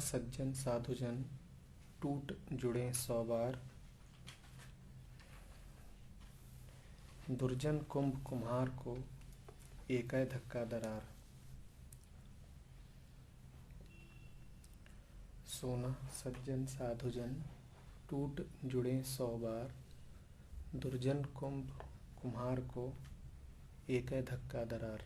सज्जन साधुजन टूट जुड़े 100 बार। दुर्जन कुंभ कुम्हार को एकै धक्का दरार। सोना सज्जन साधुजन टूट जुड़े 100 बार। दुर्जन कुंभ कुम्हार को एकै धक्का दरार।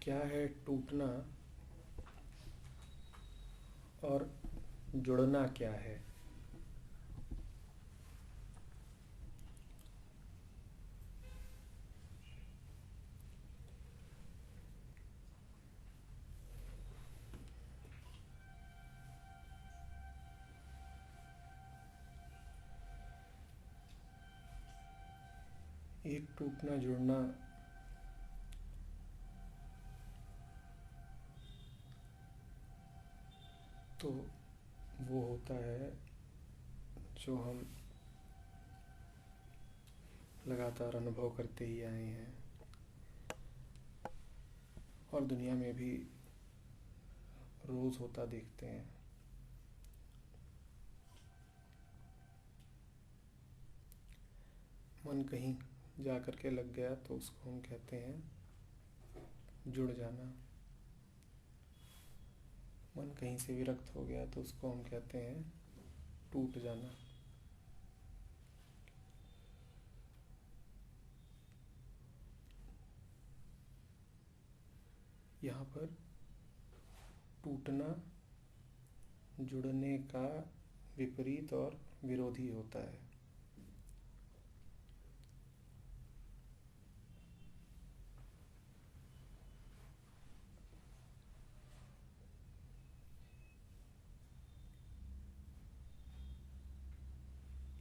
क्या है टूटना और जुड़ना क्या है? एक टूटना जुड़ना तो वो होता है जो हम लगातार अनुभव करते ही आए हैं और दुनिया में भी रोज होता देखते हैं। मन कहीं जा कर के लग गया तो उसको हम कहते हैं जुड़ जाना। मन कहीं से विरक्त हो गया तो उसको हम कहते हैं टूट जाना। यहाँ पर टूटना जुड़ने का विपरीत और विरोधी होता है।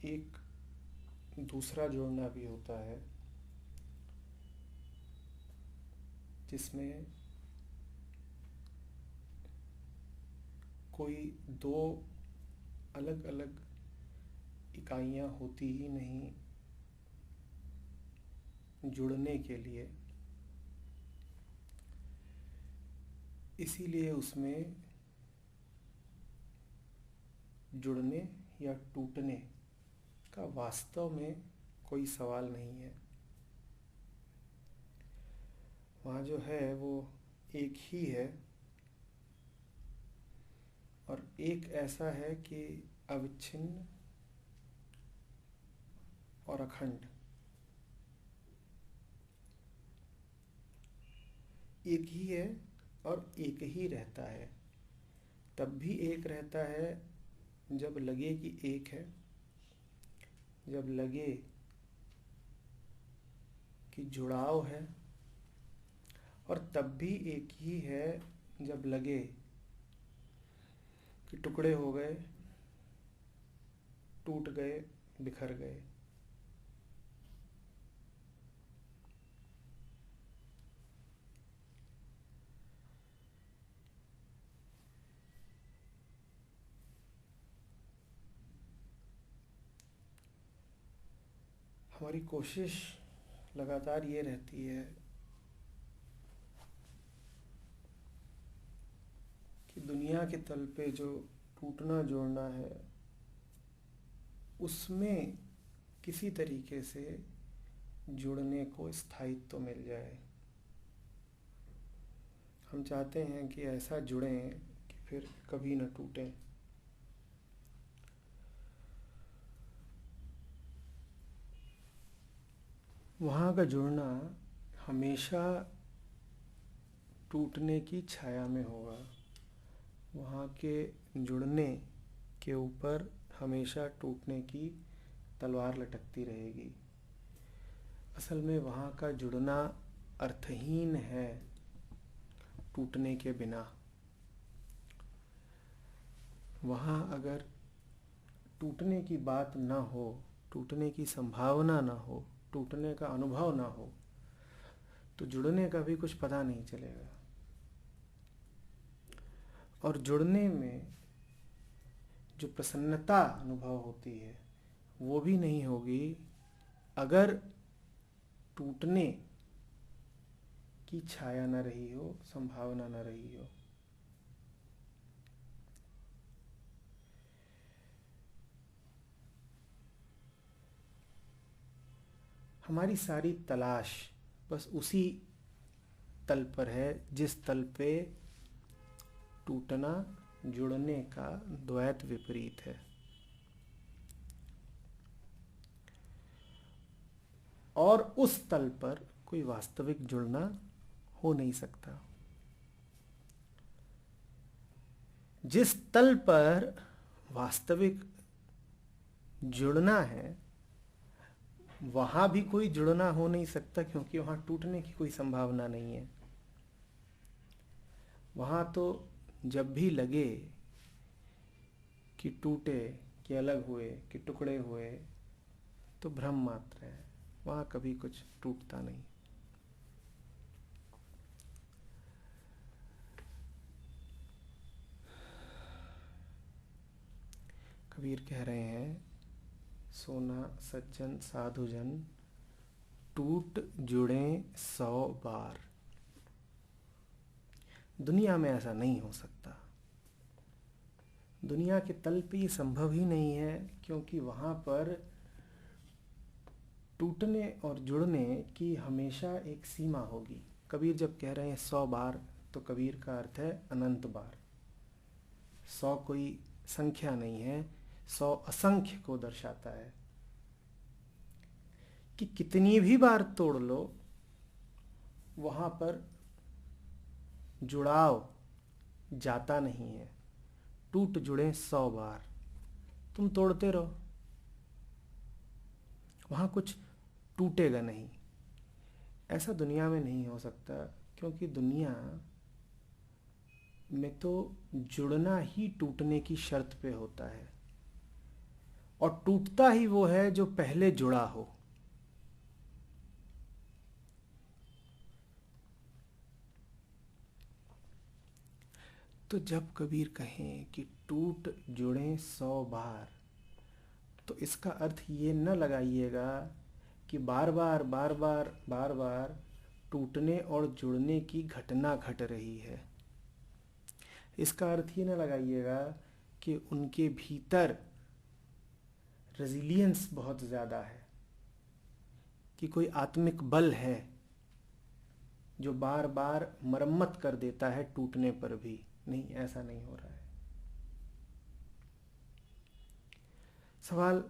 एक दूसरा जोड़ना भी होता है जिसमें कोई दो अलग अलग इकाइयां होती ही नहीं जुड़ने के लिए, इसीलिए उसमें जुड़ने या टूटने का वास्तव में कोई सवाल नहीं है। वहाँ जो है वो एक ही है और एक ऐसा है कि अविच्छिन्न और अखंड। एक ही है और एक ही रहता है। तब भी एक रहता है जब लगे कि एक है, जब लगे कि जुड़ाव है, और तब भी एक ही है जब लगे कि टुकड़े हो गए, टूट गए, बिखर गए। हमारी कोशिश लगातार ये रहती है कि दुनिया के तल पे जो टूटना जोड़ना है उसमें किसी तरीके से जुड़ने को स्थायित्व मिल जाए। हम चाहते हैं कि ऐसा जुड़ें कि फिर कभी न टूटें। वहाँ का जुड़ना हमेशा टूटने की छाया में होगा। वहाँ के जुड़ने के ऊपर हमेशा टूटने की तलवार लटकती रहेगी। असल में वहाँ का जुड़ना अर्थहीन है टूटने के बिना। वहाँ अगर टूटने की बात ना हो, टूटने की संभावना ना हो, टूटने का अनुभव ना हो, तो जुड़ने का भी कुछ पता नहीं चलेगा। और जुड़ने में जो प्रसन्नता अनुभव होती है वो भी नहीं होगी अगर टूटने की छाया न रही हो, संभावना न रही हो। हमारी सारी तलाश बस उसी तल पर है जिस तल पे टूटना जुड़ने का द्वैत विपरीत है। और उस तल पर कोई वास्तविक जुड़ना हो नहीं सकता। जिस तल पर वास्तविक जुड़ना है वहां भी कोई जुड़ना हो नहीं सकता, क्योंकि वहां टूटने की कोई संभावना नहीं है। वहां तो जब भी लगे कि टूटे, कि अलग हुए, कि टुकड़े हुए, तो भ्रम मात्र है, वहां कभी कुछ टूटता नहीं। कबीर कह रहे हैं, सोना सज्जन साधुजन टूट जुड़े 100 बार। दुनिया में ऐसा नहीं हो सकता। दुनिया के तल पे ये संभव ही नहीं है, क्योंकि वहां पर टूटने और जुड़ने की हमेशा एक सीमा होगी। कबीर जब कह रहे हैं 100 बार, तो कबीर का अर्थ है अनंत बार। 100 कोई संख्या नहीं है, 100 असंख्य को दर्शाता है कि कितनी भी बार तोड़ लो वहां पर जुड़ाव जाता नहीं है। टूट जुड़े 100 बार, तुम तोड़ते रहो, वहां कुछ टूटेगा नहीं। ऐसा दुनिया में नहीं हो सकता, क्योंकि दुनिया में तो जुड़ना ही टूटने की शर्त पे होता है, और टूटता ही वो है जो पहले जुड़ा हो। तो जब कबीर कहें कि टूट जुड़े 100 बार, तो इसका अर्थ ये न लगाइएगा कि बार बार बार बार बार बार टूटने और जुड़ने की घटना घट रही है। इसका अर्थ ये न लगाइएगा कि उनके भीतर रेजिलियंस बहुत ज़्यादा है, कि कोई आत्मिक बल है जो बार बार मरम्मत कर देता है टूटने पर भी। नहीं, ऐसा नहीं हो रहा है। सवाल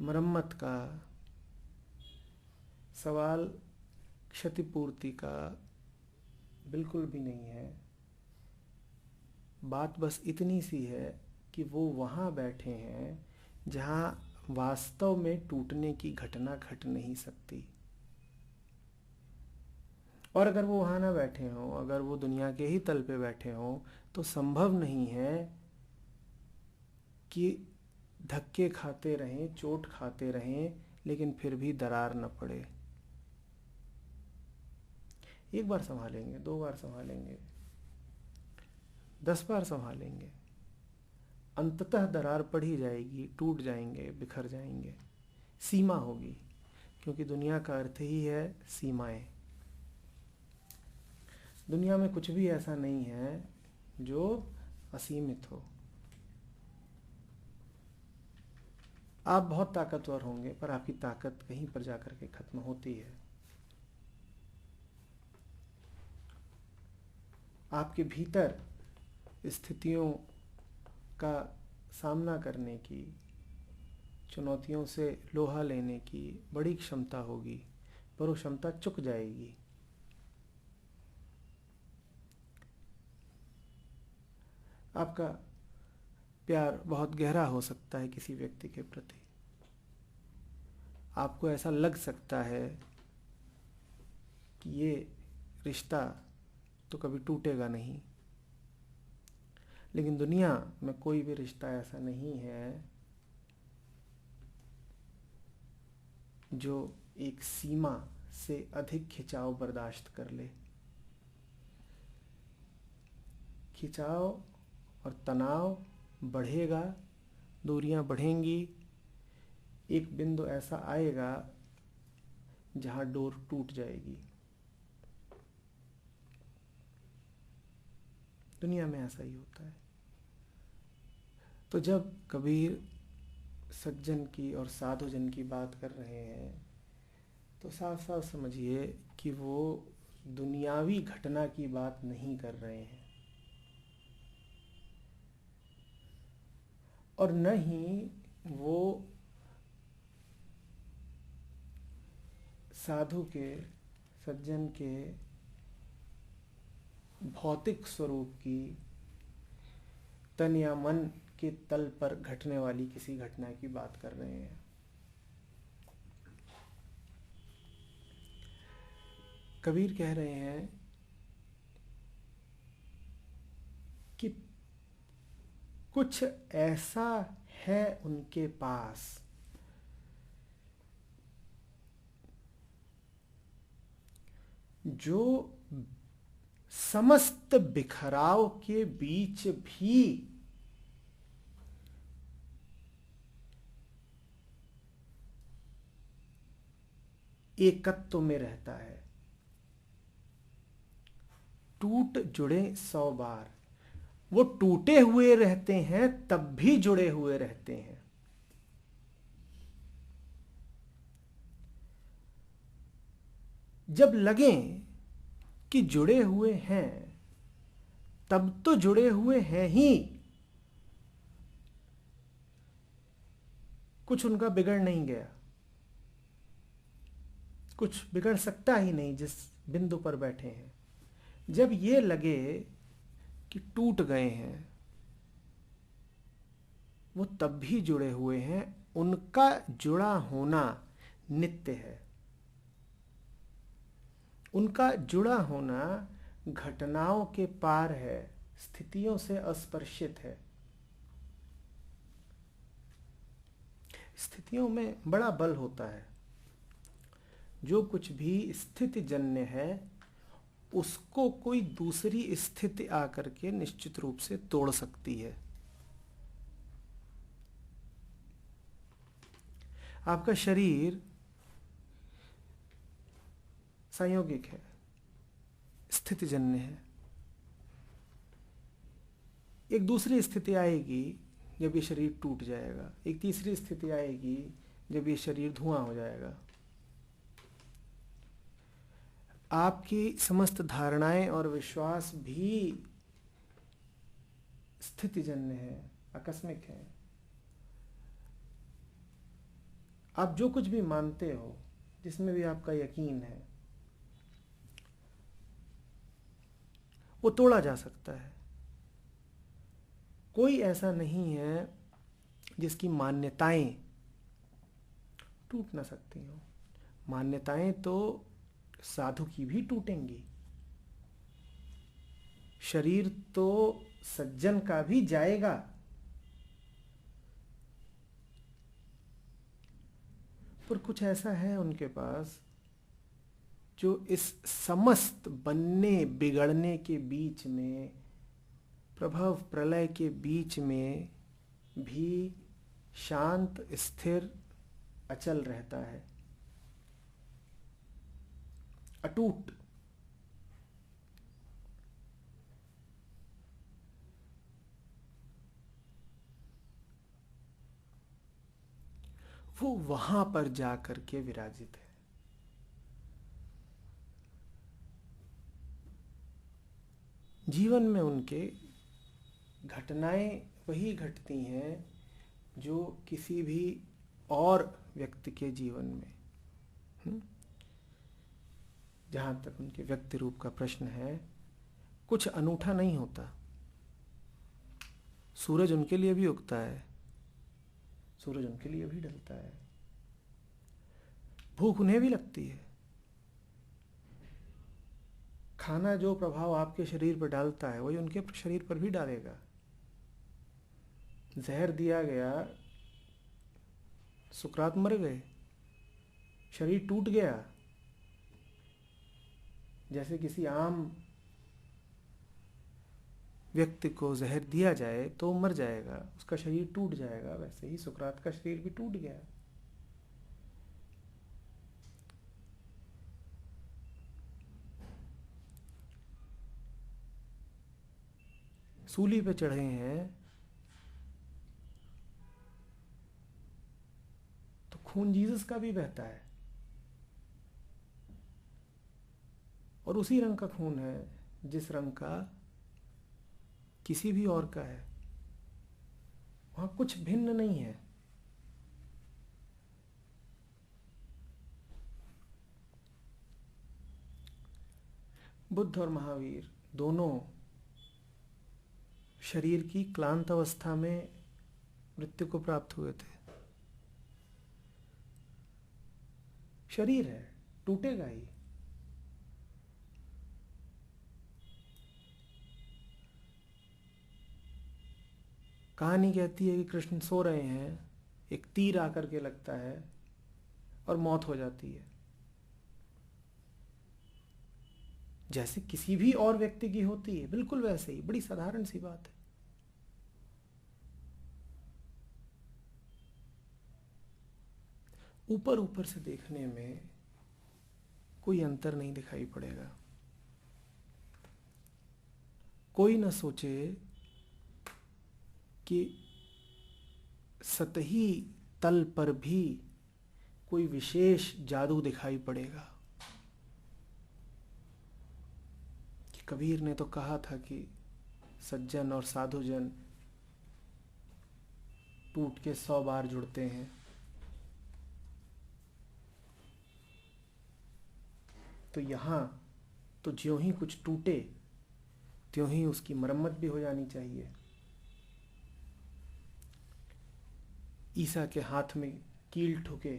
मरम्मत का, सवाल क्षतिपूर्ति का बिल्कुल भी नहीं है। बात बस इतनी सी है कि वो वहाँ बैठे हैं जहाँ वास्तव में टूटने की घटना घट नहीं सकती। और अगर वो वहाँ ना बैठे हों, अगर वो दुनिया के ही तल पे बैठे हों, तो संभव नहीं है कि धक्के खाते रहें, चोट खाते रहें, लेकिन फिर भी दरार न पड़े। एक बार संभालेंगे, 2 बार संभालेंगे, 10 बार संभालेंगे, अंततः दरार पड़ ही जाएगी, टूट जाएंगे, बिखर जाएंगे। सीमा होगी, क्योंकि दुनिया का अर्थ ही है सीमाएं। दुनिया में कुछ भी ऐसा नहीं है जो असीमित हो। आप बहुत ताकतवर होंगे, पर आपकी ताकत कहीं पर जाकर के खत्म होती है। आपके भीतर स्थितियों का सामना करने की, चुनौतियों से लोहा लेने की बड़ी क्षमता होगी, पर वो क्षमता चुक जाएगी। आपका प्यार बहुत गहरा हो सकता है किसी व्यक्ति के प्रति। आपको ऐसा लग सकता है कि ये रिश्ता तो कभी टूटेगा नहीं, लेकिन दुनिया में कोई भी रिश्ता ऐसा नहीं है जो एक सीमा से अधिक खिंचाव बर्दाश्त कर ले। खिंचाव और तनाव बढ़ेगा, दूरियां बढ़ेंगी, एक बिंदु ऐसा आएगा जहां डोर टूट जाएगी। दुनिया में ऐसा ही होता है। तो जब कबीर सज्जन की और साधुजन की बात कर रहे हैं तो साफ साफ समझिए कि वो दुनियावी घटना की बात नहीं कर रहे हैं, और न ही वो साधु के, सज्जन के भौतिक स्वरूप की, तन या मन के तल पर घटने वाली किसी घटना की बात कर रहे हैं। कबीर कह रहे हैं कि कुछ ऐसा है उनके पास जो समस्त बिखराव के बीच भी एकत्व में रहता है। टूट जुड़े 100 बार, वो टूटे हुए रहते हैं तब भी जुड़े हुए रहते हैं। जब लगे कि जुड़े हुए हैं तब तो जुड़े हुए हैं ही, कुछ उनका बिगड़ नहीं गया, कुछ बिगड़ सकता ही नहीं जिस बिंदु पर बैठे हैं। जब ये लगे कि टूट गए हैं, वो तब भी जुड़े हुए हैं, उनका जुड़ा होना नित्य है। उनका जुड़ा होना घटनाओं के पार है, स्थितियों से अस्पर्शित है। स्थितियों में बड़ा बल होता है। जो कुछ भी स्थिति जन्य है उसको कोई दूसरी स्थिति आकर के निश्चित रूप से तोड़ सकती है। आपका शरीर संयोगिक है, स्थितिजन्य है। एक दूसरी स्थिति आएगी जब ये शरीर टूट जाएगा, एक तीसरी स्थिति आएगी जब ये शरीर धुआं हो जाएगा। आपकी समस्त धारणाएं और विश्वास भी स्थितिजन्य है, आकस्मिक है। आप जो कुछ भी मानते हो, जिसमें भी आपका यकीन है, वो तोड़ा जा सकता है। कोई ऐसा नहीं है जिसकी मान्यताएं टूट ना सकती हो। मान्यताएं तो साधु की भी टूटेंगी, शरीर तो सज्जन का भी जाएगा, पर कुछ ऐसा है उनके पास जो इस समस्त बनने बिगड़ने के बीच में, प्रभव प्रलय के बीच में भी शांत, स्थिर, अचल रहता है, अटूट। वो वहां पर जाकर के विराजित है। जीवन में उनके घटनाएं वही घटती हैं जो किसी भी और व्यक्ति के जीवन में, जहां तक उनके व्यक्ति रूप का प्रश्न है, कुछ अनूठा नहीं होता। सूरज उनके लिए भी उगता है, सूरज उनके लिए भी ढलता है, भूख उन्हें भी लगती है। खाना जो प्रभाव आपके शरीर पर डालता है वही उनके शरीर पर भी डालेगा। जहर दिया गया, सुकरात मर गए, शरीर टूट गया, जैसे किसी आम व्यक्ति को जहर दिया जाए तो मर जाएगा, उसका शरीर टूट जाएगा, वैसे ही सुकरात का शरीर भी टूट गया। सूली पे चढ़े हैं तो खून जीसस का भी बहता है, और उसी रंग का खून है जिस रंग का किसी भी और का है। वहां कुछ भिन्न नहीं है। बुद्ध और महावीर दोनों शरीर की क्लांत अवस्था में मृत्यु को प्राप्त हुए थे। शरीर है, टूटेगा ही। कहानी कहती है कि कृष्ण सो रहे हैं, एक तीर आकर के लगता है और मौत हो जाती है। जैसे किसी भी और व्यक्ति की होती है, बिल्कुल वैसे ही, बड़ी साधारण सी बात है। ऊपर ऊपर से देखने में कोई अंतर नहीं दिखाई पड़ेगा। कोई न सोचे कि सतही तल पर भी कोई विशेष जादू दिखाई पड़ेगा। कि कबीर ने तो कहा था कि सज्जन और साधुजन टूट के 100 बार जुड़ते हैं। तो यहाँ तो ज्यों ही कुछ टूटे त्यों ही उसकी मरम्मत भी हो जानी चाहिए। ईसा के हाथ में कील ठुके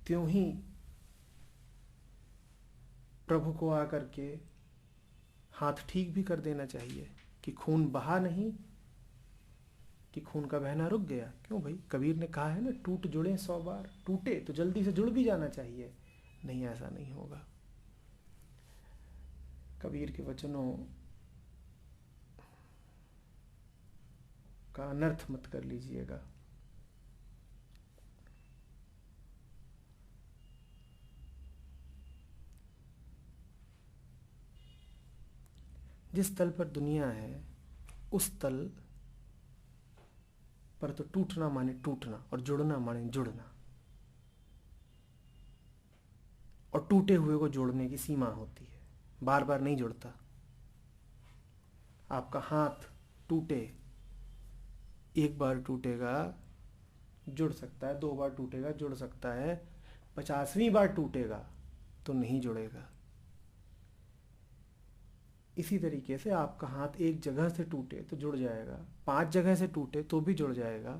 त्यों ही प्रभु को आकर के हाथ ठीक भी कर देना चाहिए कि खून बहा नहीं, कि खून का बहना रुक गया। क्यों भाई, कबीर ने कहा है ना, टूट जुड़े 100 बार। टूटे तो जल्दी से जुड़ भी जाना चाहिए। नहीं, ऐसा नहीं होगा। कबीर के वचनों का अनर्थ मत कर लीजिएगा। जिस तल पर दुनिया है उस तल पर तो टूटना माने टूटना और जुड़ना माने जुड़ना, और टूटे हुए को जोड़ने की सीमा होती है, बार बार नहीं जुड़ता। आपका हाथ टूटे, एक बार टूटेगा जुड़ सकता है, 2 बार टूटेगा जुड़ सकता है, 50वीं बार टूटेगा तो नहीं जुड़ेगा। इसी तरीके से आपका हाथ एक जगह से टूटे तो जुड़ जाएगा, 5 जगह से टूटे तो भी जुड़ जाएगा,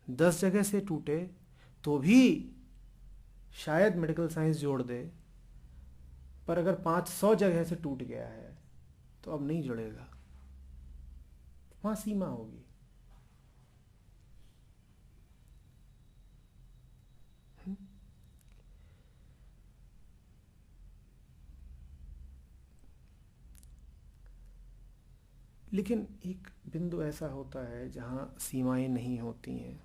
10 जगह से टूटे तो भी शायद मेडिकल साइंस जोड़ दे, पर अगर 500 जगह से टूट गया है तो अब नहीं जुड़ेगा। वहां सीमा होगी। लेकिन एक बिंदु ऐसा होता है जहां सीमाएं नहीं होती हैं।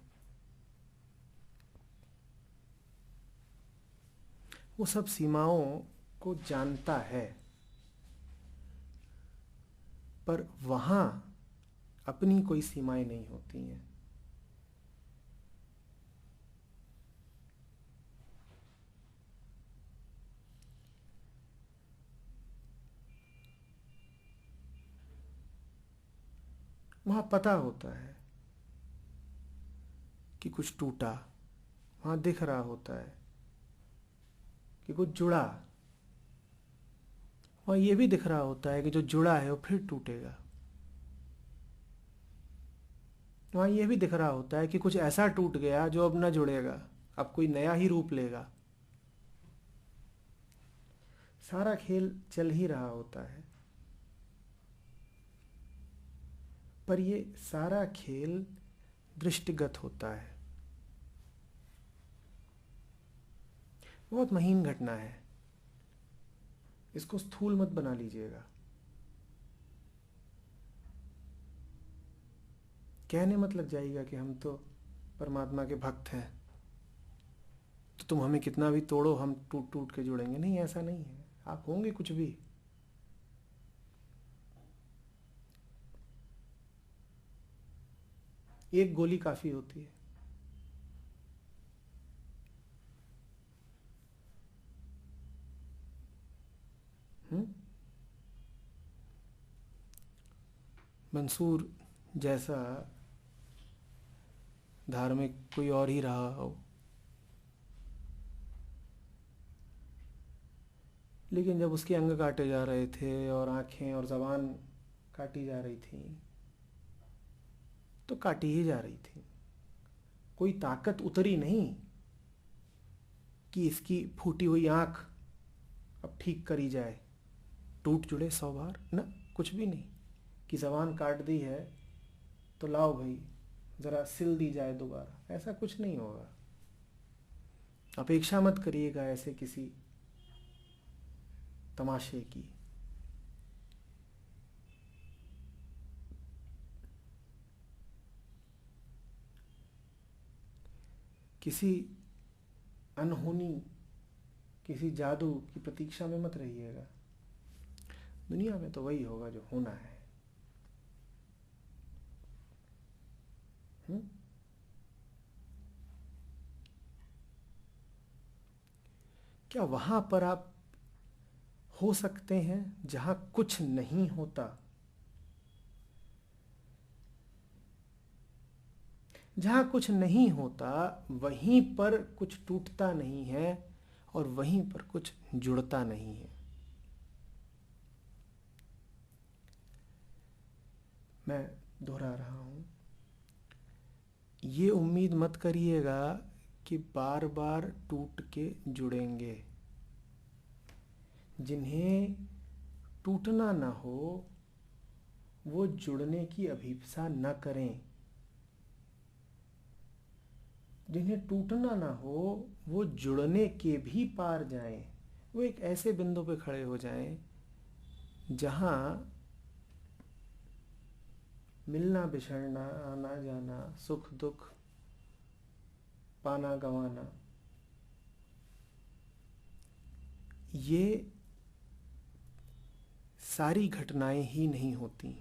वो सब सीमाओं को जानता है, पर वहां अपनी कोई सीमाएं नहीं होती हैं। वहां पता होता है कि कुछ टूटा, वहां दिख रहा होता है कि कुछ जुड़ा, वहां ये भी दिख रहा होता है कि जो जुड़ा है वो फिर टूटेगा। वहां ये भी दिख रहा होता है कि कुछ ऐसा टूट गया जो अब न जुड़ेगा, अब कोई नया ही रूप लेगा। सारा खेल चल ही रहा होता है, पर ये सारा खेल दृष्टिगत होता है। बहुत महीन घटना है, इसको स्थूल मत बना लीजिएगा। कहने मत लग जाइएगा कि हम तो परमात्मा के भक्त हैं, तो तुम हमें कितना भी तोड़ो हम टूट टूट के जुड़ेंगे। नहीं, ऐसा नहीं है, आप होंगे कुछ भी। एक गोली काफी होती है। मंसूर जैसा धार्मिक कोई और ही रहा हो, लेकिन जब उसके अंग काटे जा रहे थे और आंखें और जबान काटी जा रही थी, तो काटी ही जा रही थी। कोई ताकत उतरी नहीं कि इसकी फूटी हुई आंख अब ठीक करी जाए, टूट जुड़े 100 बार ना, कुछ भी नहीं। कि जबान काट दी है तो लाओ भाई जरा सिल दी जाए दोबारा, ऐसा कुछ नहीं होगा। अपेक्षा मत करिएगा ऐसे किसी तमाशे की। किसी अनहोनी, किसी जादू की प्रतीक्षा में मत रहिएगा। दुनिया में तो वही होगा जो होना है। क्या वहां पर आप हो सकते हैं जहां कुछ नहीं होता? जहां कुछ नहीं होता वहीं पर कुछ टूटता नहीं है और वहीं पर कुछ जुड़ता नहीं है। मैं दोहरा रहा हूं, ये उम्मीद मत करिएगा कि बार बार टूट के जुड़ेंगे। जिन्हें टूटना ना हो वो जुड़ने की अभिप्सा न करें। जिन्हें टूटना ना हो वो जुड़ने के भी पार जाएं। वो एक ऐसे बिंदु पे खड़े हो जाएं जहां मिलना बिछड़ना, आना जाना, सुख दुख, पाना गंवाना, ये सारी घटनाएं ही नहीं होती।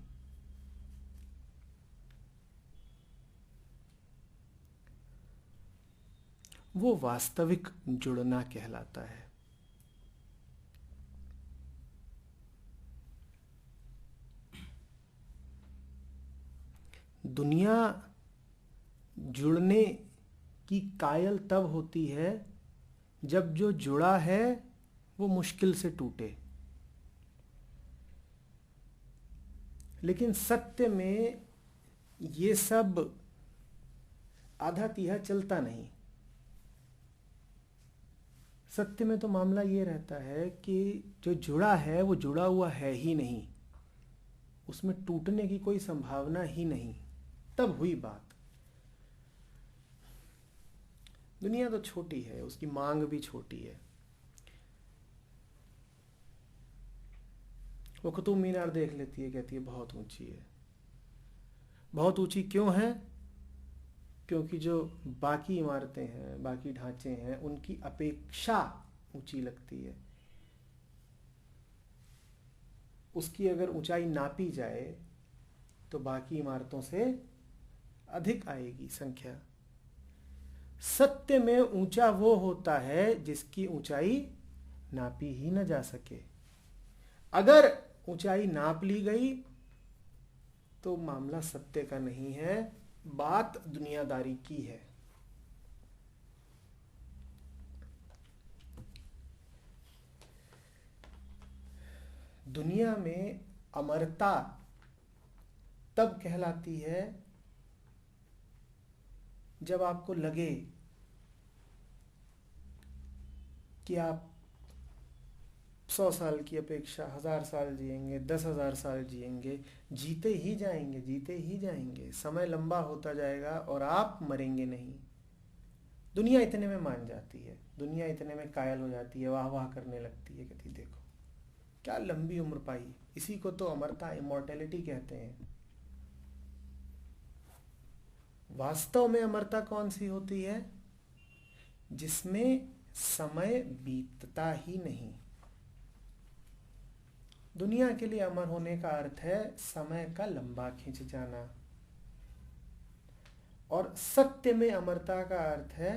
वो वास्तविक जुड़ना कहलाता है। दुनिया जुड़ने की कायल तब होती है जब जो जुड़ा है वो मुश्किल से टूटे। लेकिन सत्य में ये सब आधा तिहा चलता नहीं। सत्य में तो मामला ये रहता है कि जो जुड़ा है वो जुड़ा हुआ है ही नहीं, उसमें टूटने की कोई संभावना ही नहीं। तब हुई बात। दुनिया तो छोटी है, उसकी मांग भी छोटी है। वो कुतुब मीनार देख लेती है, कहती है बहुत ऊंची है। बहुत ऊंची क्यों है? क्योंकि जो बाकी इमारतें हैं, बाकी ढांचे हैं, उनकी अपेक्षा ऊंची लगती है। उसकी अगर ऊंचाई नापी जाए तो बाकी इमारतों से अधिक आएगी संख्या। सत्य में ऊंचा वो होता है जिसकी ऊंचाई नापी ही न जा सके। अगर ऊंचाई नाप ली गई तो मामला सत्य का नहीं है, बात दुनियादारी की है। दुनिया में अमरता तब कहलाती है जब आपको लगे कि आप 100 साल की अपेक्षा 1000 साल जिएंगे, 10,000 साल जिएंगे, जीते ही जाएंगे, जीते ही जाएंगे। समय लंबा होता जाएगा और आप मरेंगे नहीं। दुनिया इतने में मान जाती है, दुनिया इतने में कायल हो जाती है, वाह वाह करने लगती है, कहती देखो क्या लंबी उम्र पाई। इसी को तो अमरता, इमॉर्टेलिटी कहते हैं। वास्तव में अमरता कौन सी होती है? जिसमें समय बीतता ही नहीं। दुनिया के लिए अमर होने का अर्थ है समय का लंबा खिंच जाना, और सत्य में अमरता का अर्थ है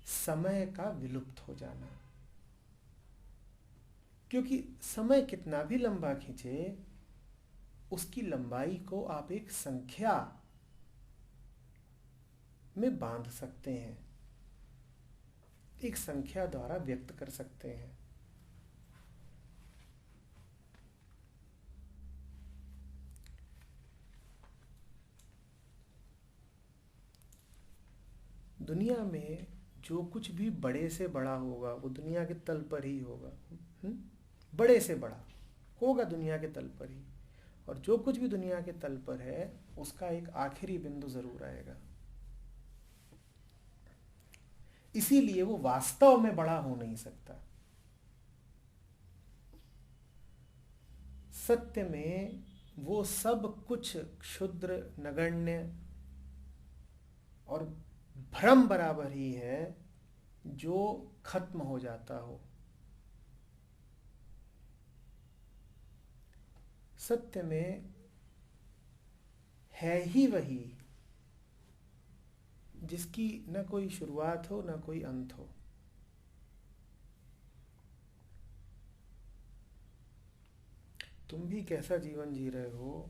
समय का विलुप्त हो जाना। क्योंकि समय कितना भी लंबा खींचे, उसकी लंबाई को आप एक संख्या में बांध सकते हैं, एक संख्या द्वारा व्यक्त कर सकते हैं। दुनिया में जो कुछ भी बड़े से बड़ा होगा वो दुनिया के तल पर ही होगा। बड़े से बड़ा होगा दुनिया के तल पर ही, और जो कुछ भी दुनिया के तल पर है उसका एक आखिरी बिंदु जरूर आएगा। इसीलिए वो वास्तव में बड़ा हो नहीं सकता। सत्य में वो सब कुछ क्षुद्र, नगण्य और भ्रम बराबर ही है जो खत्म हो जाता हो। सत्य में है ही वही जिसकी न कोई शुरुआत हो न कोई अंत हो। तुम भी कैसा जीवन जी रहे हो,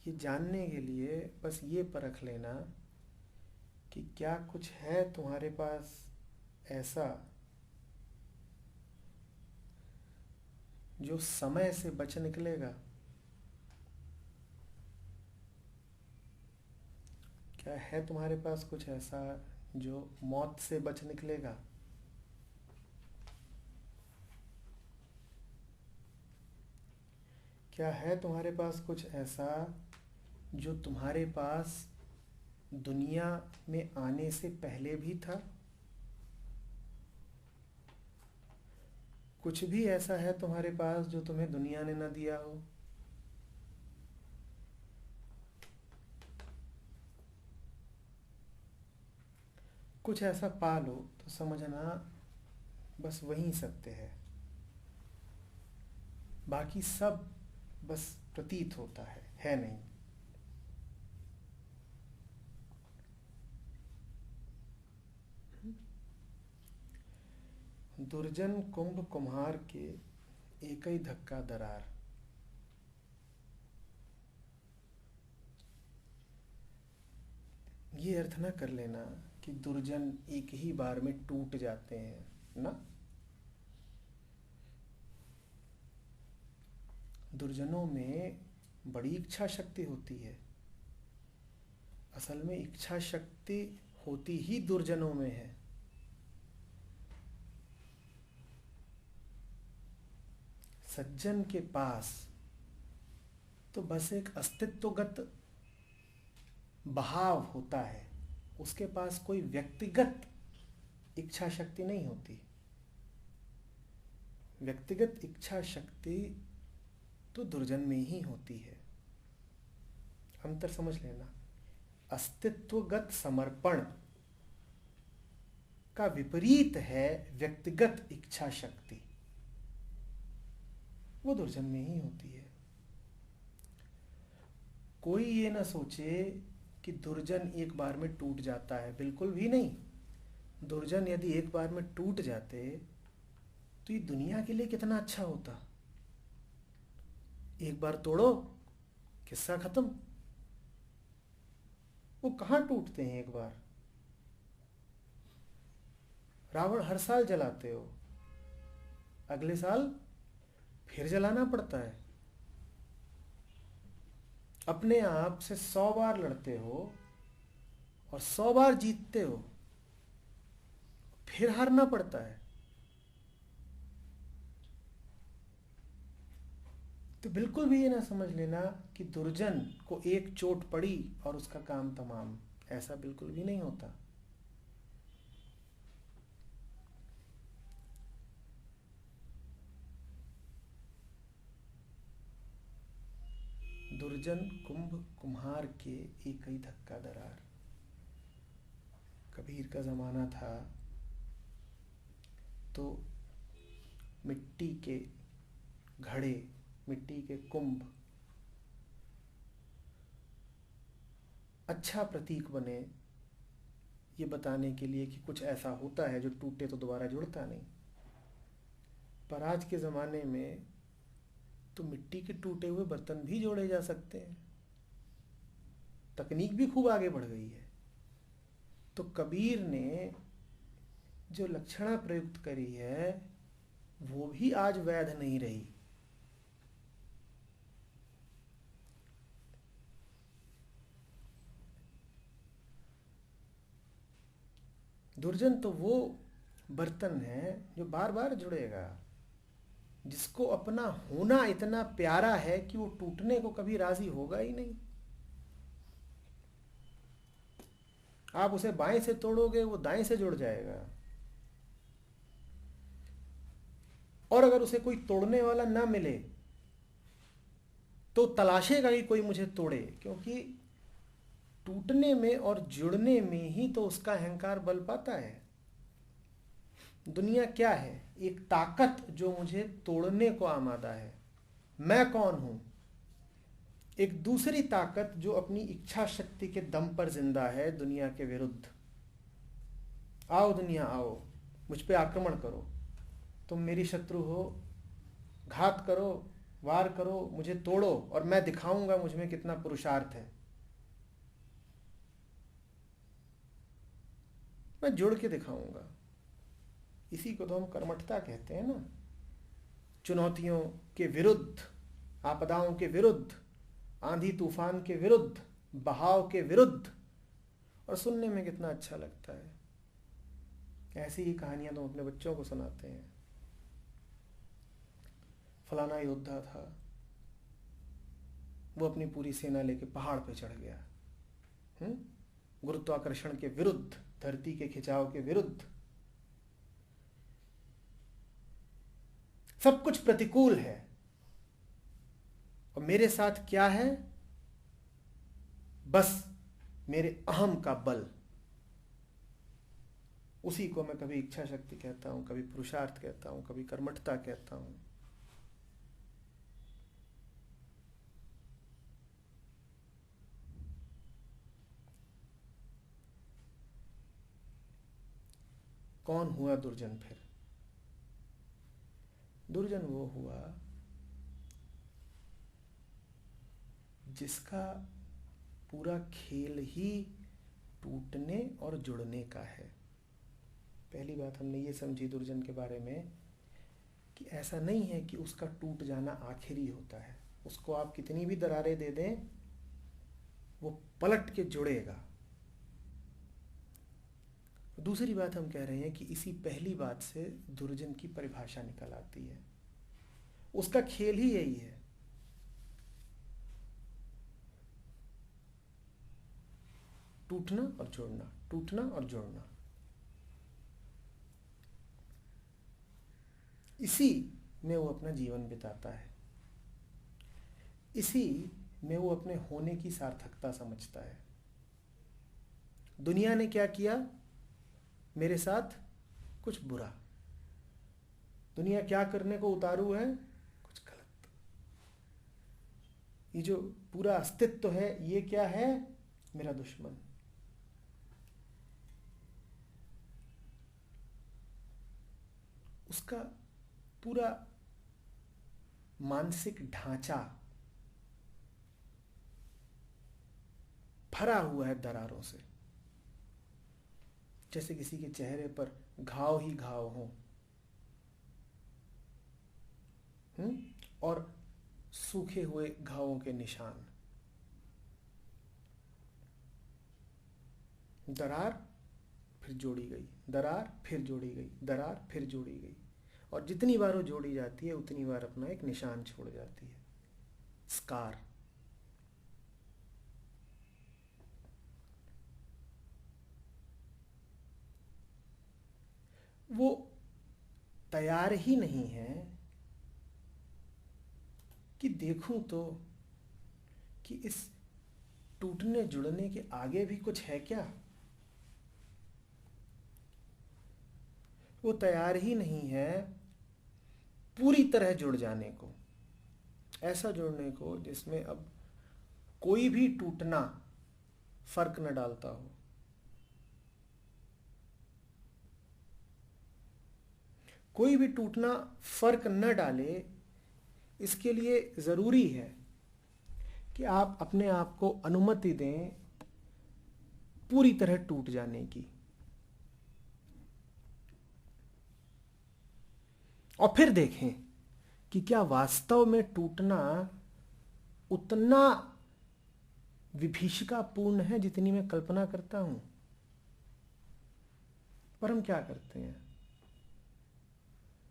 ये जानने के लिए बस ये परख लेना कि क्या कुछ है तुम्हारे पास ऐसा जो समय से बच निकलेगा। क्या है तुम्हारे पास कुछ ऐसा जो मौत से बच निकलेगा? क्या है तुम्हारे पास कुछ ऐसा जो तुम्हारे पास दुनिया में आने से पहले भी था? कुछ भी ऐसा है तुम्हारे पास जो तुम्हें दुनिया ने न दिया हो? कुछ ऐसा पा लो तो समझना बस वही सत्य है, बाकी सब बस प्रतीत होता है नहीं। दुर्जन कुंभ कुम्हार के एक ही धक्का दरार। ये अर्थ ना कर लेना कि दुर्जन एक ही बार में टूट जाते हैं ना। दुर्जनों में बड़ी इच्छा शक्ति होती है। असल में इच्छा शक्ति होती ही दुर्जनों में है। सज्जन के पास तो बस एक अस्तित्वगत बहाव होता है, उसके पास कोई व्यक्तिगत इच्छा शक्ति नहीं होती। व्यक्तिगत इच्छा शक्ति तो दुर्जन में ही होती है। अंतर समझ लेना। अस्तित्वगत समर्पण का विपरीत है व्यक्तिगत इच्छा शक्ति, वो दुर्जन में ही होती है। कोई ये ना सोचे कि दुर्जन एक बार में टूट जाता है, बिल्कुल भी नहीं। दुर्जन यदि एक बार में टूट जाते तो ये दुनिया के लिए कितना अच्छा होता। एक बार तोड़ो, किस्सा खत्म। वो कहाँ टूटते हैं एक बार। रावण हर साल जलाते हो, अगले साल फिर जलाना पड़ता है। अपने आप से 100 बार लड़ते हो और 100 बार जीतते हो, फिर हारना पड़ता है। तो बिल्कुल भी ये ना समझ लेना कि दुर्जन को एक चोट पड़ी और उसका काम तमाम, ऐसा बिल्कुल भी नहीं होता। दुर्जन कुंभ कुम्हार के एक ही धक्का दरार। कबीर का ज़माना था तो मिट्टी के घड़े, मिट्टी के कुंभ अच्छा प्रतीक बने, ये बताने के लिए कि कुछ ऐसा होता है जो टूटे तो दोबारा जुड़ता नहीं। पर आज के ज़माने में तो मिट्टी के टूटे हुए बर्तन भी जोड़े जा सकते हैं, तकनीक भी खूब आगे बढ़ गई है। तो कबीर ने जो लक्षणा प्रयुक्त करी है वो भी आज वैध नहीं रही। दुर्जन तो वो बर्तन है जो बार बार जुड़ेगा, जिसको अपना होना इतना प्यारा है कि वो टूटने को कभी राजी होगा ही नहीं। आप उसे बाएं से तोड़ोगे वो दाएं से जुड़ जाएगा, और अगर उसे कोई तोड़ने वाला ना मिले तो तलाशेगा कि कोई मुझे तोड़े, क्योंकि टूटने में और जुड़ने में ही तो उसका अहंकार बल पाता है। दुनिया क्या है? एक ताकत जो मुझे तोड़ने को आमादा है। मैं कौन हूं? एक दूसरी ताकत जो अपनी इच्छा शक्ति के दम पर जिंदा है दुनिया के विरुद्ध। आओ दुनिया आओ, मुझ पे आक्रमण करो, तुम मेरी शत्रु हो, घात करो, वार करो, मुझे तोड़ो और मैं दिखाऊंगा मुझ में कितना पुरुषार्थ है। मैं जुड़ के दिखाऊंगा। इसी को तो हम कर्मठता कहते हैं ना। चुनौतियों के विरुद्ध, आपदाओं के विरुद्ध, आंधी तूफान के विरुद्ध, बहाव के विरुद्ध, और सुनने में कितना अच्छा लगता है। ऐसी ही कहानियां तो अपने बच्चों को सुनाते हैं। फलाना योद्धा था, वो अपनी पूरी सेना लेके पहाड़ पे चढ़ गया, गुरुत्वाकर्षण के विरुद्ध, धरती के खिंचाव के विरुद्ध। सब कुछ प्रतिकूल है और मेरे साथ क्या है? बस मेरे अहम का बल। उसी को मैं कभी इच्छा शक्ति कहता हूं, कभी पुरुषार्थ कहता हूं, कभी कर्मठता कहता हूं। कौन हुआ दुर्जन फिर? दुर्जन वो हुआ जिसका पूरा खेल ही टूटने और जुड़ने का है। पहली बात हमने ये समझी दुर्जन के बारे में कि ऐसा नहीं है कि उसका टूट जाना आखिरी होता है। उसको आप कितनी भी दरारें दे दें वो पलट के जुड़ेगा। दूसरी बात हम कह रहे हैं कि इसी पहली बात से दुर्जन की परिभाषा निकल आती है। उसका खेल ही यही है। टूटना और जोड़ना, टूटना और जोड़ना। इसी में वो अपना जीवन बिताता है, इसी में वो अपने होने की सार्थकता समझता है। दुनिया ने क्या किया मेरे साथ? कुछ बुरा। दुनिया क्या करने को उतारू है? कुछ गलत। ये जो पूरा अस्तित्व है ये क्या है? मेरा दुश्मन। उसका पूरा मानसिक ढांचा भरा हुआ है दरारों से। जैसे किसी के चेहरे पर घाव ही घाव हो, और सूखे हुए घावों के निशान। दरार फिर जोड़ी गई, दरार फिर जोड़ी गई, दरार फिर जोड़ी गई, और जितनी बार वो जोड़ी जाती है उतनी बार अपना एक निशान छोड़ जाती है। स्कार। वो तैयार ही नहीं है कि देखूं तो कि इस टूटने जुड़ने के आगे भी कुछ है क्या। वो तैयार ही नहीं है पूरी तरह जुड़ जाने को, ऐसा जुड़ने को जिसमें अब कोई भी टूटना फर्क न डालता हो। कोई भी टूटना फर्क न डाले, इसके लिए जरूरी है कि आप अपने आप को अनुमति दें पूरी तरह टूट जाने की, और फिर देखें कि क्या वास्तव में टूटना उतना विभीषिकापूर्ण है जितनी मैं कल्पना करता हूं। पर हम क्या करते हैं,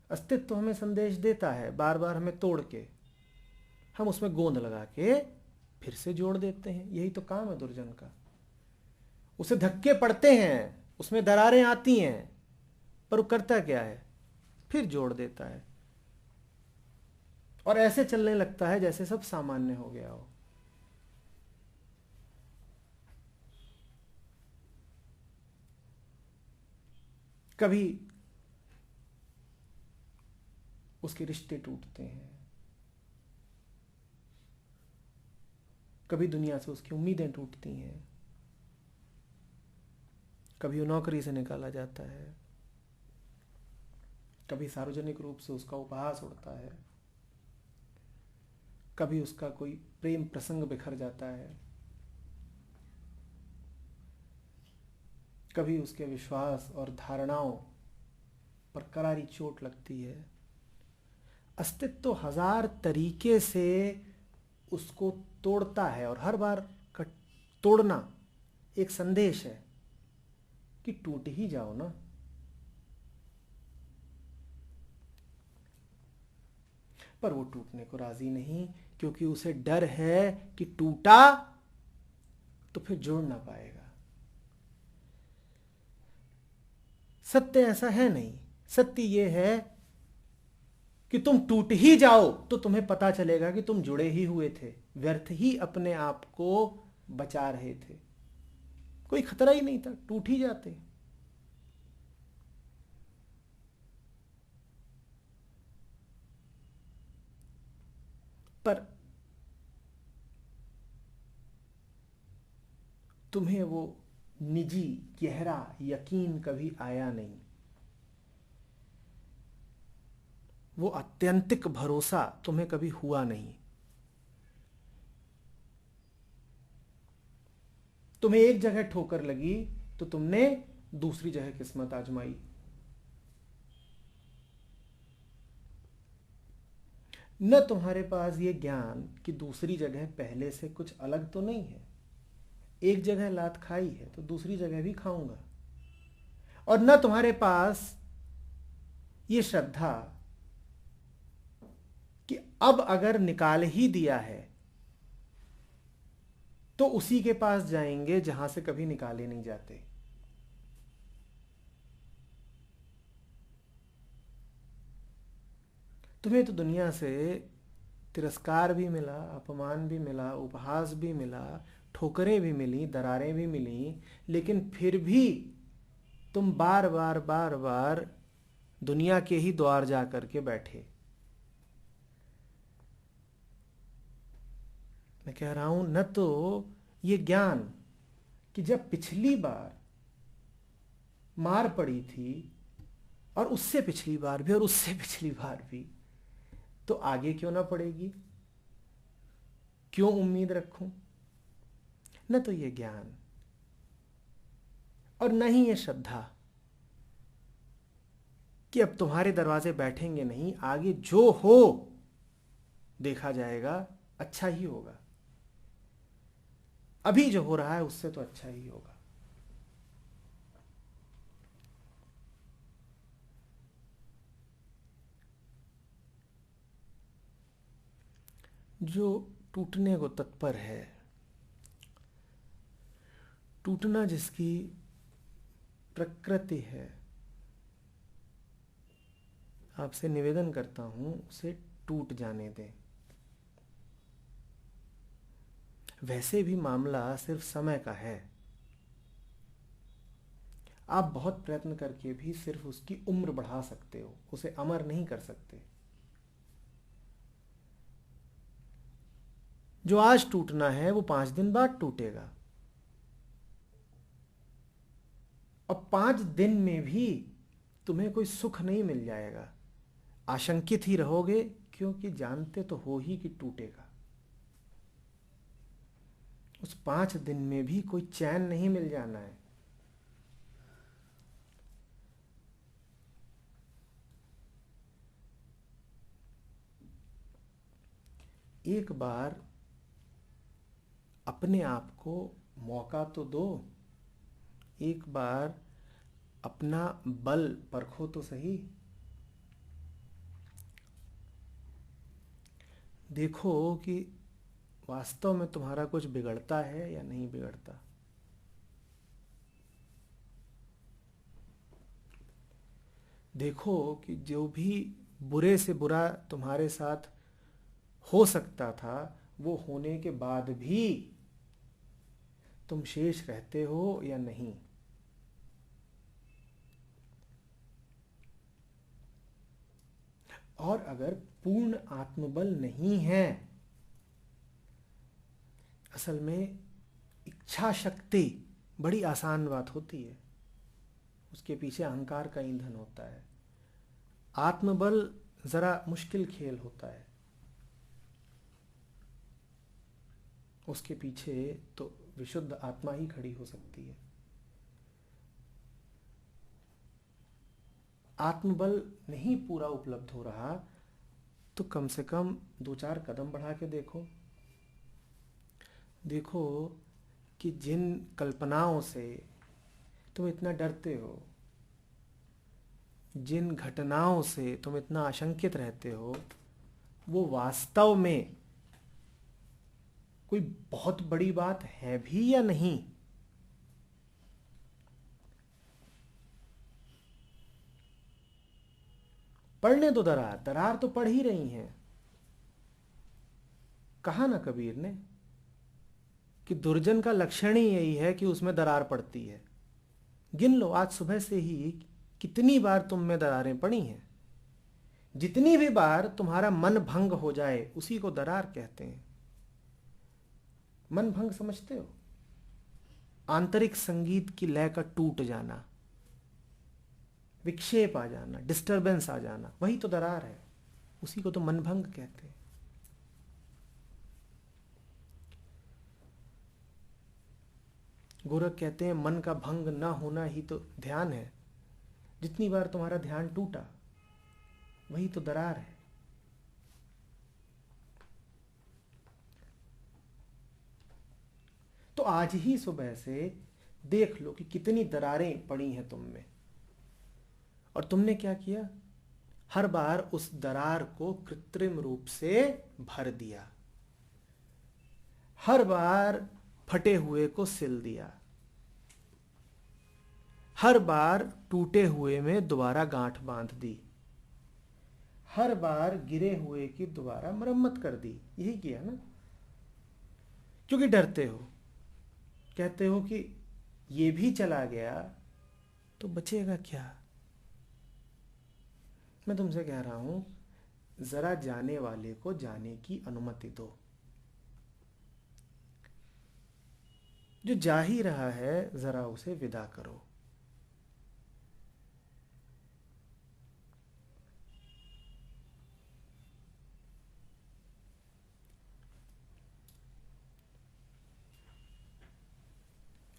अस्तित्व हमें संदेश देता है बार बार हमें तोड़ के, हम उसमें गोंद लगा के फिर से जोड़ देते हैं। यही तो काम है दुर्जन का। उसे धक्के पड़ते हैं, उसमें दरारें आती हैं, पर वो करता क्या है, फिर जोड़ देता है और ऐसे चलने लगता है जैसे सब सामान्य हो गया हो। कभी उसके रिश्ते टूटते हैं, कभी दुनिया से उसकी उम्मीदें टूटती हैं, कभी वो नौकरी से निकाला जाता है, कभी सार्वजनिक रूप से उसका उपहास उड़ता है, कभी उसका कोई प्रेम प्रसंग बिखर जाता है, कभी उसके विश्वास और धारणाओं पर करारी चोट लगती है। अस्तित्व हजार तरीके से उसको तोड़ता है और हर बार का तोड़ना एक संदेश है कि टूट ही जाओ ना। पर वो टूटने को राजी नहीं, क्योंकि उसे डर है कि टूटा तो फिर जोड़ ना पाएगा। सत्य ऐसा है नहीं। सत्य ये है कि तुम टूट ही जाओ तो तुम्हें पता चलेगा कि तुम जुड़े ही हुए थे, व्यर्थ ही अपने आप को बचा रहे थे, कोई खतरा ही नहीं था, टूट ही जाते। पर तुम्हें वो निजी गहरा यकीन कभी आया नहीं, वो आत्यंतिक भरोसा तुम्हें कभी हुआ नहीं। तुम्हें एक जगह ठोकर लगी तो तुमने दूसरी जगह किस्मत आजमाई। न तुम्हारे पास ये ज्ञान कि दूसरी जगह पहले से कुछ अलग तो नहीं है। एक जगह लात खाई है तो दूसरी जगह भी खाऊंगा। और न तुम्हारे पास ये श्रद्धा कि अब अगर निकाल ही दिया है तो उसी के पास जाएंगे जहां से कभी निकाले नहीं जाते। तुम्हें तो दुनिया से तिरस्कार भी मिला, अपमान भी मिला, उपहास भी मिला, ठोकरें भी मिली, दरारें भी मिली, लेकिन फिर भी तुम बार बार बार बार दुनिया के ही द्वार जा करके बैठे। मैं कह रहा हूं न तो ये ज्ञान कि जब पिछली बार मार पड़ी थी और उससे पिछली बार भी और उससे पिछली बार भी, तो आगे क्यों ना पड़ेगी, क्यों उम्मीद रखूं। न तो ये ज्ञान और न ही ये श्रद्धा कि अब तुम्हारे दरवाजे बैठेंगे नहीं, आगे जो हो देखा जाएगा, अच्छा ही होगा। अभी जो हो रहा है उससे तो अच्छा ही होगा। जो टूटने को तत्पर है। टूटना जिसकी प्रकृति है, आपसे निवेदन करता हूं उसे टूट जाने दें। वैसे भी मामला सिर्फ समय का है। आप बहुत प्रयत्न करके भी सिर्फ उसकी उम्र बढ़ा सकते हो, उसे अमर नहीं कर सकते। जो आज टूटना है वो 5 दिन बाद टूटेगा, और 5 दिन में भी तुम्हें कोई सुख नहीं मिल जाएगा। आशंकित ही रहोगे, क्योंकि जानते तो हो ही कि टूटेगा। उस 5 दिन में भी कोई चैन नहीं मिल जाना है। एक बार अपने आप को मौका तो दो, एक बार अपना बल परखो तो सही। देखो कि वास्तव में तुम्हारा कुछ बिगड़ता है या नहीं बिगड़ता। देखो कि जो भी बुरे से बुरा तुम्हारे साथ हो सकता था, वो होने के बाद भी तुम शेष रहते हो या नहीं। और अगर पूर्ण आत्मबल नहीं है, असल में इच्छा शक्ति बड़ी आसान बात होती है, उसके पीछे अहंकार का ईंधन होता है। आत्मबल जरा मुश्किल खेल होता है, उसके पीछे तो विशुद्ध आत्मा ही खड़ी हो सकती है। आत्मबल नहीं पूरा उपलब्ध हो रहा तो कम से कम 2-4 कदम बढ़ा के देखो। देखो कि जिन कल्पनाओं से तुम इतना डरते हो, जिन घटनाओं से तुम इतना आशंकित रहते हो, वो वास्तव में कोई बहुत बड़ी बात है भी या नहीं। पढ़ने दो दरार, दरार तो पढ़ ही रही हैं। कहा ना कबीर ने कि दुर्जन का लक्षण ही यही है कि उसमें दरार पड़ती है। गिन लो आज सुबह से ही कितनी बार तुम में दरारें पड़ी हैं। जितनी भी बार तुम्हारा मन भंग हो जाए, उसी को दरार कहते हैं। मन भंग समझते हो? आंतरिक संगीत की लय का टूट जाना, विक्षेप आ जाना, डिस्टरबेंस आ जाना, वही तो दरार है। उसी को तो मन भंग कहते हैं। गोरख कहते हैं मन का भंग ना होना ही तो ध्यान है। जितनी बार तुम्हारा ध्यान टूटा, वही तो दरार है। तो आज ही सुबह से देख लो कि कितनी दरारें पड़ी हैं तुम में, और तुमने क्या किया? हर बार उस दरार को कृत्रिम रूप से भर दिया, हर बार फटे हुए को सिल दिया, हर बार टूटे हुए में दोबारा गांठ बांध दी, हर बार गिरे हुए की दोबारा मरम्मत कर दी। यही किया ना? क्योंकि डरते हो, कहते हो कि ये भी चला गया तो बचेगा क्या। मैं तुमसे कह रहा हूं, जरा जाने वाले को जाने की अनुमति दो। जो जा ही रहा है, जरा उसे विदा करो।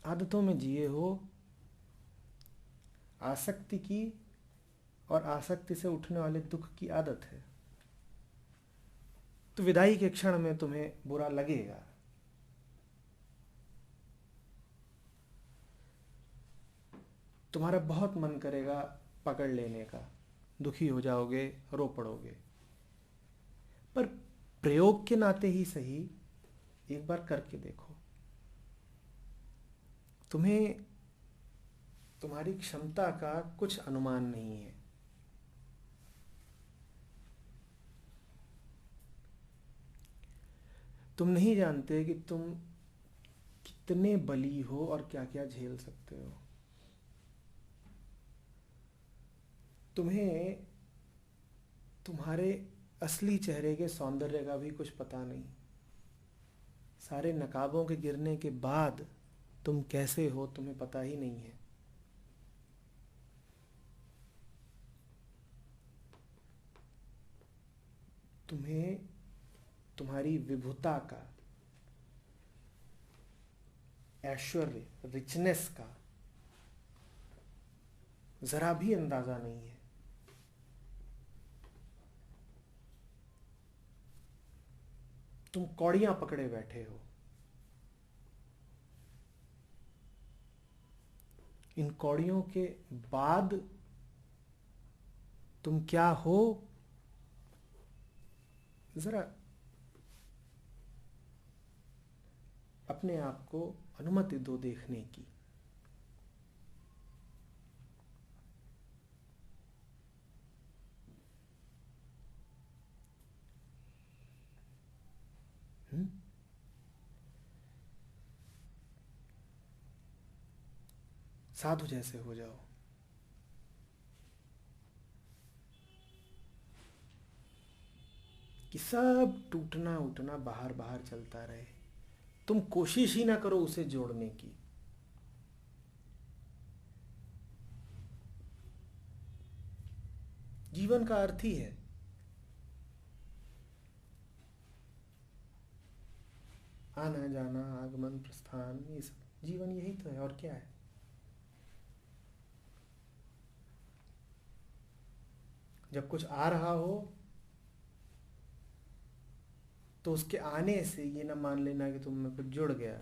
आदतों में जिए हो, आसक्ति की और आसक्ति से उठने वाले दुख की आदत है, तो विदाई के क्षण में तुम्हें बुरा लगेगा। तुम्हारा बहुत मन करेगा पकड़ लेने का, दुखी हो जाओगे, रो पड़ोगे। पर प्रयोग के नाते ही सही एक बार करके देखो। तुम्हें तुम्हारी क्षमता का कुछ अनुमान नहीं है। तुम नहीं जानते कि तुम कितने बली हो और क्या क्या झेल सकते हो। तुम्हें तुम्हारे असली चेहरे के सौंदर्य का भी कुछ पता नहीं। सारे नकाबों के गिरने के बाद तुम कैसे हो तुम्हें पता ही नहीं है। तुम्हें तुम्हारी विभुता का, ऐश्वर्य, रिचनेस का जरा भी अंदाजा नहीं है। तुम कौड़ियां पकड़े बैठे हो। इन कौड़ियों के बाद तुम क्या हो, जरा अपने आप को अनुमति दो देखने की। साधु जैसे हो जाओ। कि सब टूटना उठना बाहर बाहर चलता रहे, तुम कोशिश ही ना करो उसे जोड़ने की। जीवन का अर्थ ही है आना जाना, आगमन प्रस्थान, ये सब जीवन यही तो है, और क्या है। जब कुछ आ रहा हो तो उसके आने से ये ना मान लेना कि तुम में कुछ जुड़ गया।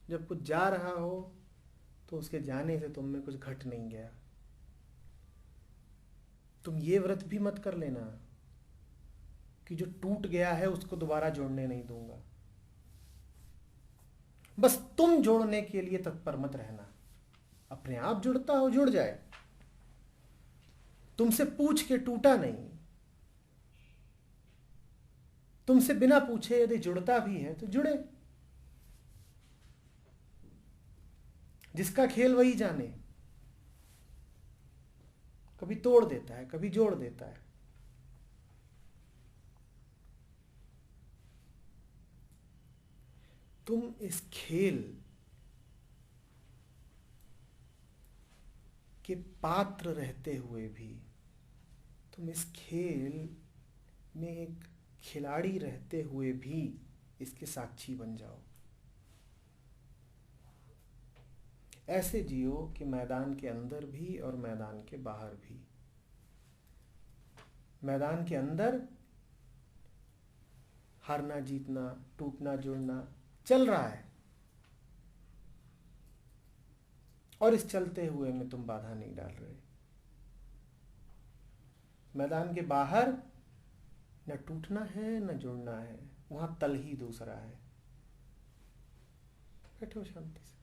जब कुछ जा रहा हो तो उसके जाने से तुम में कुछ घट नहीं गया। तुम ये व्रत भी मत कर लेना कि जो टूट गया है उसको दोबारा जोड़ने नहीं दूंगा। बस तुम जोड़ने के लिए तत्पर मत रहना। अपने आप जुड़ता हो जुड़ जाए, तुमसे पूछ के टूटा नहीं। तुमसे बिना पूछे यदि जुड़ता भी है तो जुड़े। जिसका खेल वही जाने। कभी तोड़ देता है, कभी जोड़ देता है। तुम इस खेल के पात्र रहते हुए भी, तुम इस खेल में एक खिलाड़ी रहते हुए भी इसके साक्षी बन जाओ। ऐसे जियो कि मैदान के अंदर भी और मैदान के बाहर भी। मैदान के अंदर हारना जीतना, टूटना जुड़ना चल रहा है, और इस चलते हुए में तुम बाधा नहीं डाल रहे। मैदान के बाहर न टूटना है न जुड़ना है, वहां तल ही दूसरा है। बैठो शांति से।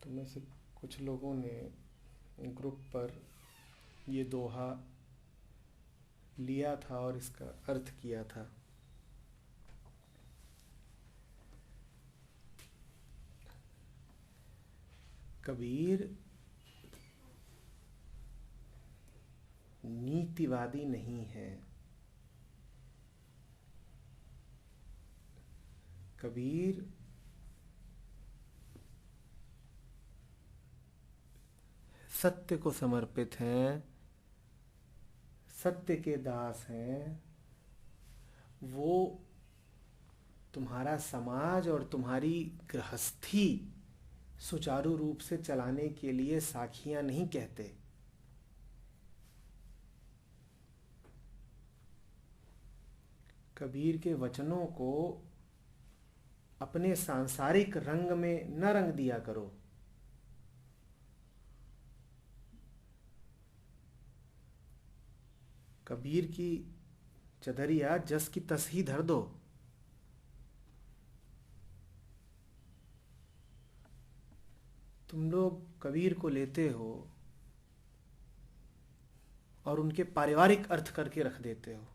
तुम में से कुछ लोगों ने ग्रुप पर ये दोहा लिया था और इसका अर्थ किया था। कबीर नीतिवादी नहीं है। कबीर सत्य को समर्पित हैं, सत्य के दास हैं। वो तुम्हारा समाज और तुम्हारी गृहस्थी सुचारू रूप से चलाने के लिए साखियां नहीं कहते। कबीर के वचनों को अपने सांसारिक रंग में न रंग दिया करो। कबीर की चदरिया जस की तस ही धर दो। तुम लोग कबीर को लेते हो और उनके पारिवारिक अर्थ करके रख देते हो।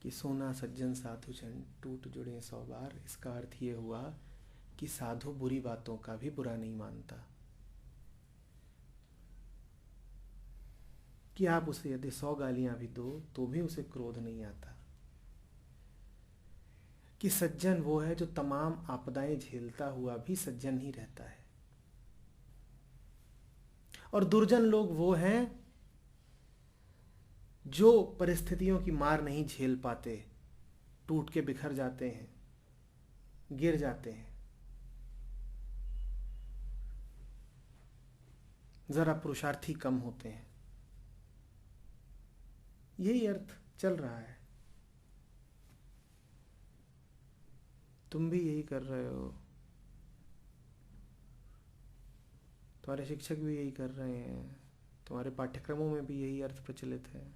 कि सोना सज्जन साधु जन टूट जुड़े 100 बार, इसका अर्थ ये हुआ कि साधु बुरी बातों का भी बुरा नहीं मानता। कि आप उसे यदि 100 गालियां भी दो तो भी उसे क्रोध नहीं आता। कि सज्जन वो है जो तमाम आपदाएं झेलता हुआ भी सज्जन ही रहता है, और दुर्जन लोग वो हैं जो परिस्थितियों की मार नहीं झेल पाते, टूट के बिखर जाते हैं, गिर जाते हैं, जरा पुरुषार्थी कम होते हैं। यही अर्थ चल रहा है। तुम भी यही कर रहे हो, तुम्हारे शिक्षक भी यही कर रहे हैं, तुम्हारे पाठ्यक्रमों में भी यही अर्थ प्रचलित है।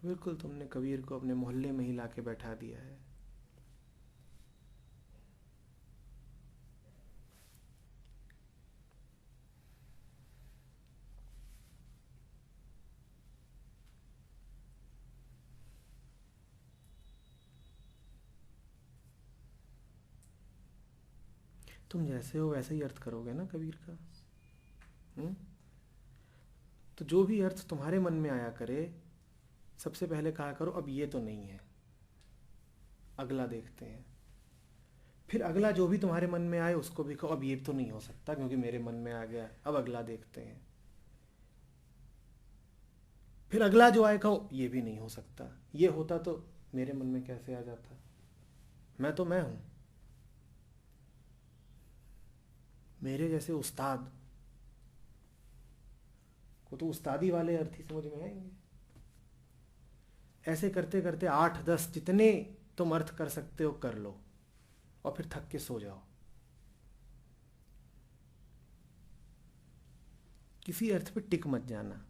बिल्कुल, तुमने कबीर को अपने मोहल्ले में ही लाके बैठा दिया है। तुम जैसे हो वैसे ही अर्थ करोगे ना कबीर का। तो जो भी अर्थ तुम्हारे मन में आया करे, सबसे पहले कहा करो अब ये तो नहीं है, अगला देखते हैं। फिर अगला जो भी तुम्हारे मन में आए उसको भी कहो अब ये तो नहीं हो सकता क्योंकि मेरे मन में आ गया, अब अगला देखते हैं। फिर अगला जो आए कहो ये भी नहीं हो सकता, ये होता तो मेरे मन में कैसे आ जाता, मैं तो मैं हूं। मेरे जैसे उस्ताद को तो उस्तादी वाले अर्थ ही समझ में आएंगे। ऐसे करते करते 8-10 जितने तुम अर्थ कर सकते हो कर लो और फिर थक के सो जाओ। किसी अर्थ पे टिक मत जाना।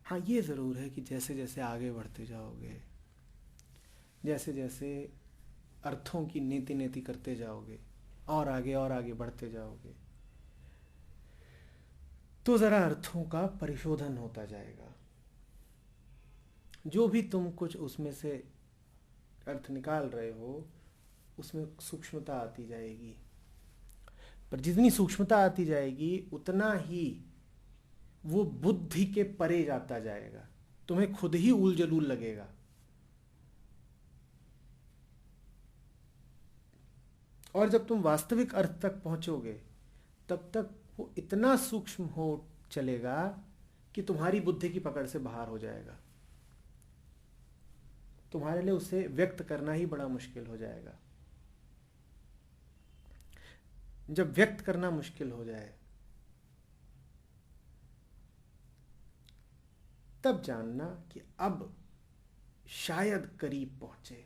हाँ, ये ज़रूर है कि जैसे जैसे आगे बढ़ते जाओगे, जैसे जैसे अर्थों की नीति नीति करते जाओगे और आगे बढ़ते जाओगे, तो ज़रा अर्थों का परिशोधन होता जाएगा। जो भी तुम कुछ उसमें से अर्थ निकाल रहे हो उसमें सूक्ष्मता आती जाएगी, पर जितनी सूक्ष्मता आती जाएगी उतना ही वो बुद्धि के परे जाता जाएगा, तुम्हें खुद ही उल जलूल लगेगा। और जब तुम वास्तविक अर्थ तक पहुंचोगे तब तक वो इतना सूक्ष्म हो चलेगा कि तुम्हारी बुद्धि की पकड़ से बाहर हो जाएगा। तुम्हारे लिए उसे व्यक्त करना ही बड़ा मुश्किल हो जाएगा। जब व्यक्त करना मुश्किल हो जाए तब जानना कि अब शायद करीब पहुंचे।